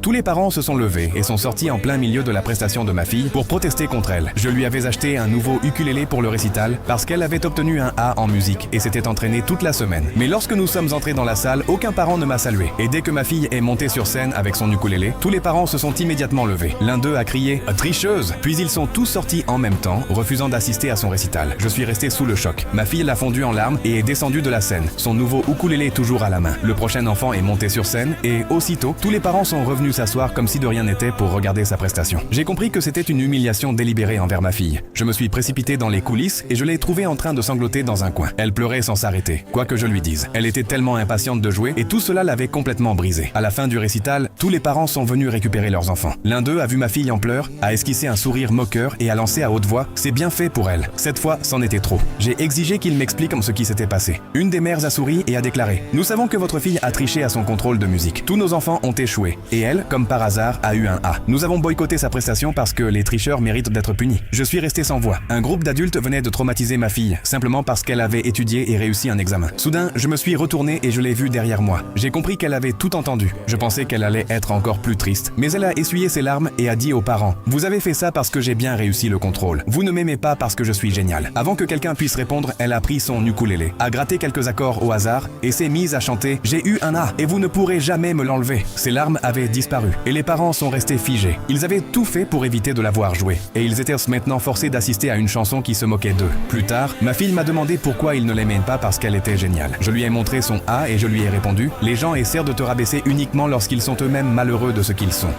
Tous les parents se sont levés et sont sortis en plein milieu de la prestation de ma fille pour protester contre elle. Je lui avais acheté un nouveau ukulélé pour le récital parce qu'elle avait obtenu un A en musique et s'était entraînée toute la semaine. Mais lorsque nous sommes entrés dans la salle, aucun parent ne m'a salué. Et dès que ma fille est montée sur scène avec son ukulélé, tous les parents se sont immédiatement levés. L'un d'eux a crié « Tricheuse !» Puis ils sont tous sortis en même temps, refusant d'assister à son récital. Je suis resté sous le choc. Ma fille l'a fondu en larmes et est descendue de la scène, son nouveau ukulélé toujours à la main. Le prochain enfant est monté sur scène et aussitôt, tous les parents sont revenus s'asseoir comme si de rien n'était pour regarder sa prestation. J'ai compris que c'était une humiliation délibérée envers ma fille. Je me suis précipité dans les coulisses et je l'ai trouvée en train de sangloter dans un coin. Elle pleurait sans s'arrêter, quoi que je lui dise. Elle était tellement impatiente de jouer et tout cela l'avait complètement brisée. À la fin du récital, tous les parents sont venus récupérer leurs enfants. L'un d'eux a vu ma fille en pleurs, a esquissé un sourire moqueur et a lancé à haute voix « C'est bien fait pour elle ». Cette fois, c'en était trop. J'ai exigé qu'il m'explique ce qui s'était passé. Une des mères a souri et a déclaré « Nous savons que votre fille a triché à son contrôle de musique. Tous nos enfants ont échoué. Et elle, comme par hasard, a eu un A. Nous avons boycotté sa prestation parce que les tricheurs méritent d'être punis. » Je suis resté sans voix. Un groupe d'adultes venait de traumatiser ma fille, simplement parce qu'elle avait étudié et réussi un examen. Soudain, je me suis retourné et je l'ai vue derrière moi. J'ai compris qu'elle avait tout entendu. Je pensais qu'elle allait être encore plus triste. Mais elle a essuyé ses larmes et a dit aux parents « Vous avez fait ça parce que j'ai bien réussi le contrôle. Vous ne m'aimez pas parce que je suis génial. » Avant que quelqu'un puisse répondre, elle a pris son ukulélé, a gratté quelques accords au hasard et s'est mise à chanter « J'ai eu un A et vous ne pourrez jamais me l'enlever. » Ses larmes avaient disparu et les parents sont restés figés. Ils avaient tout fait pour éviter de la voir jouer et ils étaient maintenant forcés d'assister à une chanson qui se moquait d'eux. Plus tard, ma fille m'a demandé pourquoi ils ne l'aimaient pas parce qu'elle était géniale. Je lui ai montré son A et je lui ai répondu « Les gens essaient de te rabaisser uniquement lorsqu'ils sont eux-mêmes malheureux de ce qu'ils sont. »